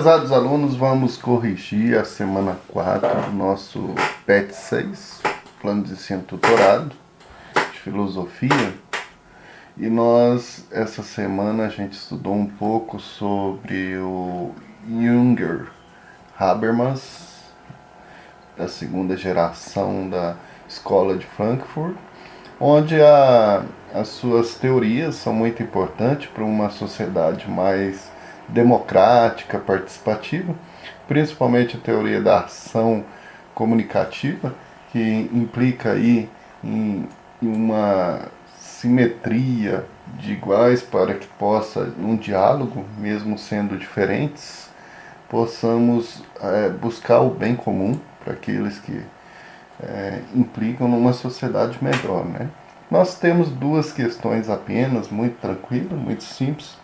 Prezados alunos, vamos corrigir a semana 4 do nosso PET 6, Plano de Ensino Tutorado, de Filosofia. E essa semana, a gente estudou um pouco sobre o Jürgen Habermas, da segunda geração da Escola de Frankfurt, onde as suas teorias são muito importantes para uma sociedade mais democrática, participativa, principalmente a teoria da ação comunicativa, que implica aí em uma simetria de iguais para que possa, num diálogo, mesmo sendo diferentes, possamos buscar o bem comum para aqueles que implicam numa sociedade melhor, né? Nós temos duas questões apenas, muito tranquilas, muito simples,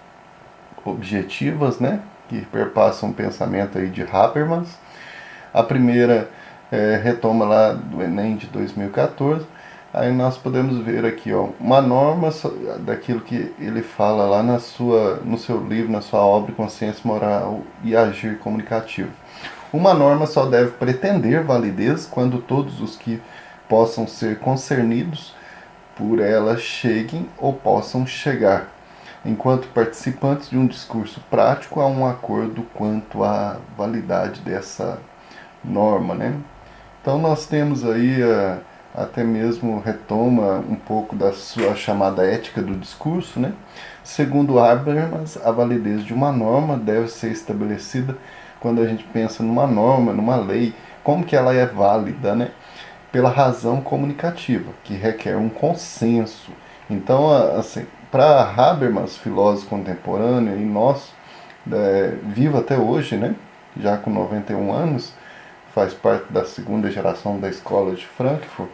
objetivas, né? Que perpassam o pensamento aí de Habermas. A primeira retoma lá do Enem de 2014. Aí nós podemos ver aqui, ó, uma norma daquilo que ele fala lá no seu livro, na sua obra Consciência Moral e Agir Comunicativo. Uma norma só deve pretender validez quando todos os que possam ser concernidos por ela cheguem ou possam chegar, enquanto participantes de um discurso prático, há um acordo quanto à validade dessa norma, né? Então nós temos aí até mesmo retoma um pouco da sua chamada ética do discurso, né? Segundo Habermas, a validez de uma norma deve ser estabelecida quando a gente pensa numa norma, numa lei, como que ela é válida, né? Pela razão comunicativa, que requer um consenso. Então, assim, para Habermas, filósofo contemporâneo e nosso, vivo até hoje, né? Já com 91 anos, faz parte da segunda geração da Escola de Frankfurt,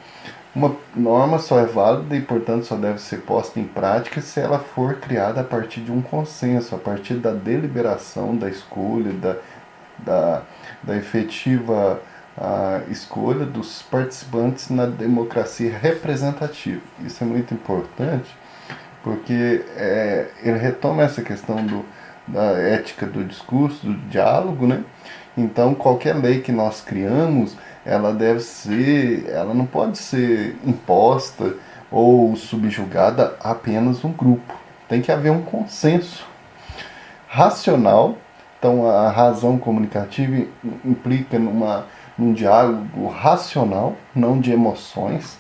uma norma só é válida e, portanto, só deve ser posta em prática se ela for criada a partir de um consenso, a partir da deliberação, da escolha, da efetiva escolha dos participantes na democracia representativa. Isso é muito importante, porque ele retoma essa questão da ética do discurso, do diálogo, né? Então, qualquer lei que nós criamos, ela não pode ser imposta ou subjugada a apenas um grupo. Tem que haver um consenso racional. Então, a razão comunicativa implica num diálogo racional, não de emoções,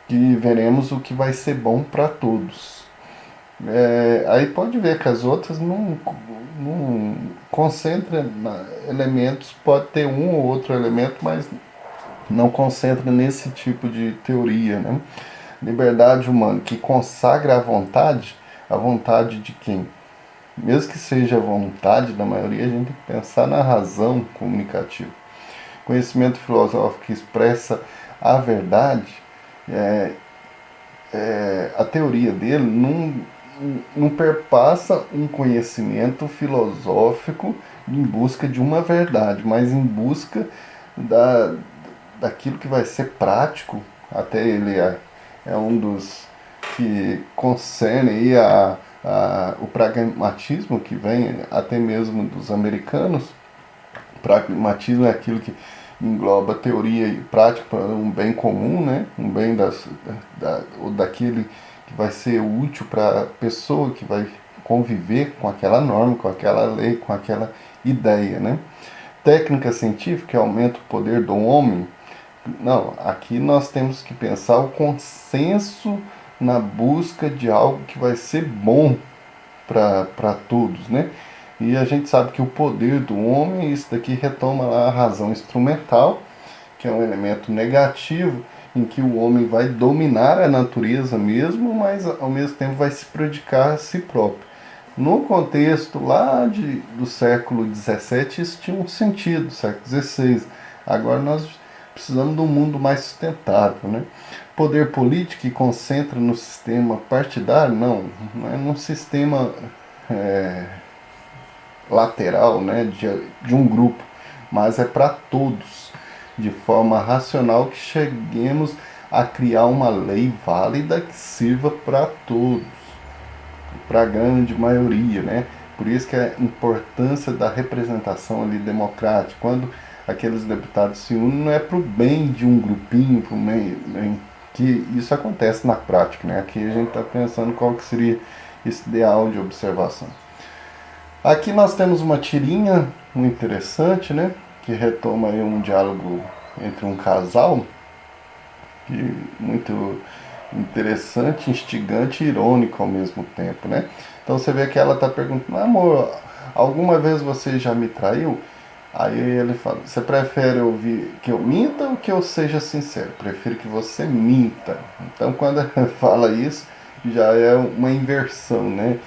que veremos o que vai ser bom para todos. Aí pode ver que as outras não concentram elementos, pode ter um ou outro elemento, mas não concentra nesse tipo de teoria, né? Liberdade humana que consagra a vontade de quem? Mesmo que seja a vontade da maioria, a gente tem que pensar na razão comunicativa. Conhecimento filosófico que expressa a verdade, a teoria dele não perpassa um conhecimento filosófico em busca de uma verdade, mas em busca daquilo que vai ser prático. Até ele é um dos que concerne aí o pragmatismo, que vem até mesmo dos americanos. O pragmatismo é aquilo que engloba teoria e prática para um bem comum, né? Um bem daquele que vai ser útil para a pessoa que vai conviver com aquela norma, com aquela lei, com aquela ideia, né? Técnica científica que aumenta o poder do homem. Não, aqui nós temos que pensar o consenso na busca de algo que vai ser bom para todos, né? E a gente sabe que o poder do homem, isso daqui retoma lá a razão instrumental, que é um elemento negativo, em que o homem vai dominar a natureza mesmo, mas ao mesmo tempo vai se prejudicar a si próprio. No contexto lá do século XVII, isso tinha um sentido, século XVI. Agora nós precisamos de um mundo mais sustentável, né? Poder político que concentra no sistema partidário, não é num sistema lateral, né, de um grupo, mas é para todos, de forma racional, que cheguemos a criar uma lei válida que sirva para todos, para a grande maioria, né? Por isso que a importância da representação ali democrática. Quando aqueles deputados se unem, não é para o bem de um grupinho, para o bem, que isso acontece na prática, né? Aqui a gente está pensando qual que seria esse ideal de observação. Aqui nós temos uma tirinha muito interessante, né? Que retoma aí um diálogo entre um casal, que muito interessante, instigante e irônico ao mesmo tempo, né? Então você vê que ela está perguntando: amor, alguma vez você já me traiu? Aí ele fala: você prefere ouvir que eu minta ou que eu seja sincero? Prefiro que você minta. Então quando ela fala isso, já é uma inversão, né?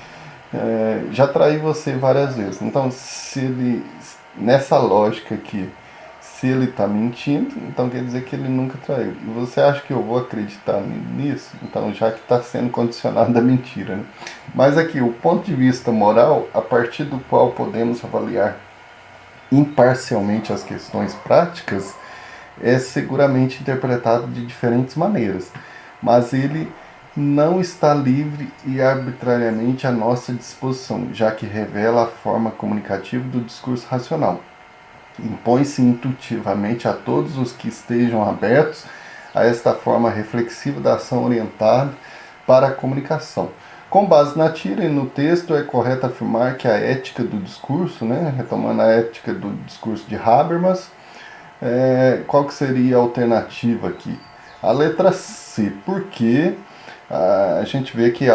Já traí você várias vezes. Então, se ele, nessa lógica aqui, se ele está mentindo, então quer dizer que ele nunca traiu. E você acha que eu vou acreditar nisso? Então, já que está sendo condicionado à mentira, né? Mas aqui, o ponto de vista moral, a partir do qual podemos avaliar imparcialmente as questões práticas, é seguramente interpretado de diferentes maneiras. Mas ele não está livre e arbitrariamente à nossa disposição, já que revela a forma comunicativa do discurso racional. Impõe-se intuitivamente a todos os que estejam abertos a esta forma reflexiva da ação orientada para a comunicação. Com base na tira e no texto, é correto afirmar que a ética do discurso, né, retomando a ética do discurso de Habermas, qual que seria a alternativa aqui? A letra C, porque a gente vê que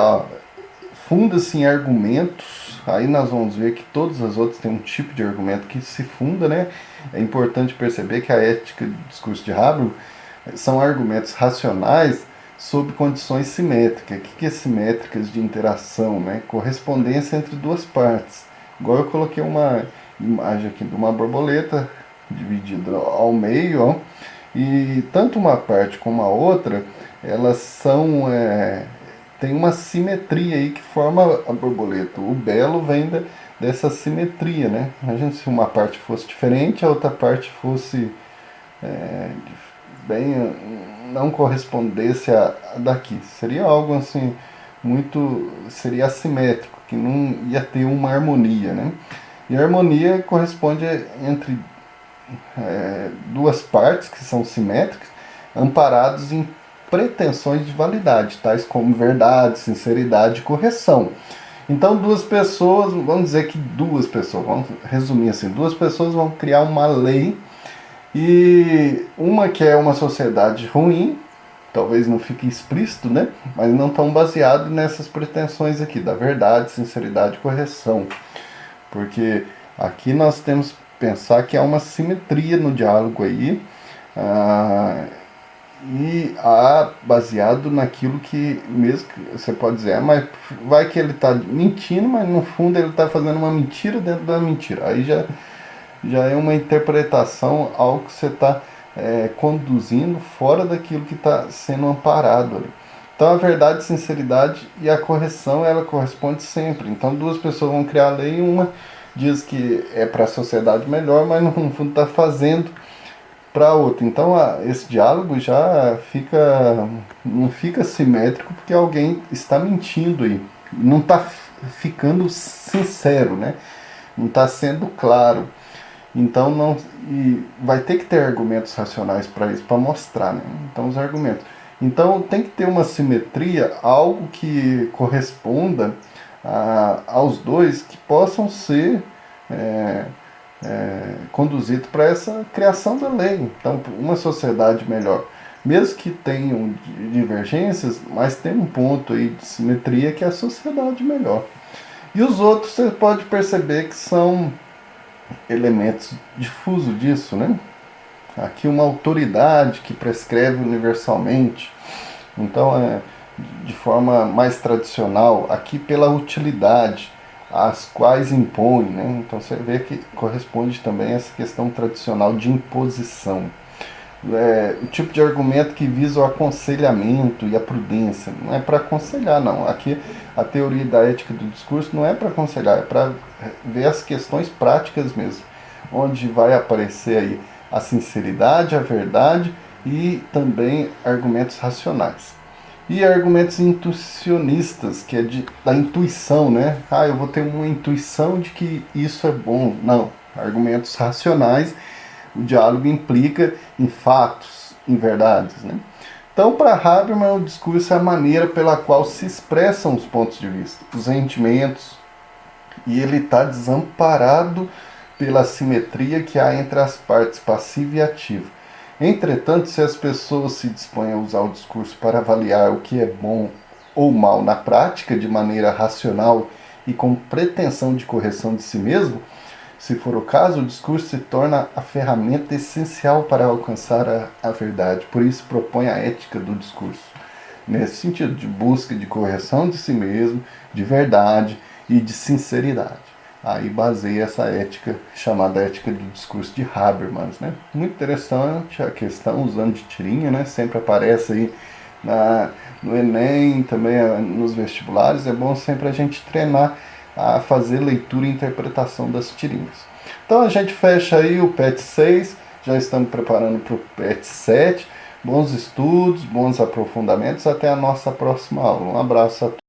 funda-se em argumentos. Aí nós vamos ver que todas as outras têm um tipo de argumento que se funda, né? É importante perceber que a ética do discurso de Habermas são argumentos racionais sob condições simétricas. O que é simétricas de interação, né? Correspondência entre duas partes. Igual eu coloquei uma imagem aqui de uma borboleta dividida ao meio, ó, e tanto uma parte como a outra, elas são tem uma simetria aí que forma a borboleta. O belo vem dessa simetria, né? Imagina se uma parte fosse diferente, a outra parte fosse bem, não correspondesse a daqui. Seria algo assim seria assimétrico, que não ia ter uma harmonia, né? E a harmonia corresponde entre duas partes que são simétricas, amparados em pretensões de validade, tais como verdade, sinceridade e correção. Então duas pessoas, vamos dizer que duas pessoas, vamos resumir assim, duas pessoas vão criar uma lei, e uma que é uma sociedade ruim, talvez não fique explícito, né? Mas não tão baseado nessas pretensões aqui, da verdade, sinceridade e correção. Porque aqui nós temos que pensar que há uma simetria no diálogo aí, e baseado naquilo que, mesmo que você pode dizer, mas vai que ele está mentindo, mas no fundo ele está fazendo uma mentira dentro da mentira. Aí já é uma interpretação ao que você está conduzindo fora daquilo que está sendo amparado ali. Então a verdade, sinceridade e a correção, ela corresponde sempre. Então duas pessoas vão criar a lei e uma diz que é para a sociedade melhor, mas no fundo está fazendo para a outra. Então esse diálogo já não fica simétrico, porque alguém está mentindo aí, não está ficando sincero, né? Não está sendo claro. Então vai ter que ter argumentos racionais para isso, para mostrar, né? Então os argumentos. Então tem que ter uma simetria, algo que corresponda aos dois, que possam ser conduzido para essa criação da lei. Então, uma sociedade melhor, mesmo que tenham divergências, mas tem um ponto aí de simetria, que é a sociedade melhor. E os outros você pode perceber que são elementos difusos disso, né? Aqui uma autoridade que prescreve universalmente, então de forma mais tradicional, aqui pela utilidade, as quais impõe, né? Então você vê que corresponde também a essa questão tradicional de imposição. O tipo de argumento que visa o aconselhamento e a prudência. Não é para aconselhar, não. Aqui a teoria da ética do discurso não é para aconselhar, é para ver as questões práticas mesmo, onde vai aparecer aí a sinceridade, a verdade e também argumentos racionais. E argumentos intuicionistas, que é da intuição, né? Ah, eu vou ter uma intuição de que isso é bom. Não. Argumentos racionais, o diálogo implica em fatos, em verdades, né? Então, para Habermas, o discurso é a maneira pela qual se expressam os pontos de vista, os sentimentos, e ele está desamparado pela simetria que há entre as partes passiva e ativa. Entretanto, se as pessoas se dispõem a usar o discurso para avaliar o que é bom ou mal na prática, de maneira racional e com pretensão de correção de si mesmo, se for o caso, o discurso se torna a ferramenta essencial para alcançar a verdade. Por isso propõe a ética do discurso, nesse sentido de busca de correção de si mesmo, de verdade e de sinceridade. Aí baseia essa ética, chamada ética do discurso de Habermas, né? Muito interessante a questão, usando de tirinha, né? Sempre aparece aí no Enem, também nos vestibulares. É bom sempre a gente treinar a fazer leitura e interpretação das tirinhas. Então a gente fecha aí o PET 6, já estamos preparando para o PET 7. Bons estudos, bons aprofundamentos, até a nossa próxima aula. Um abraço a todos.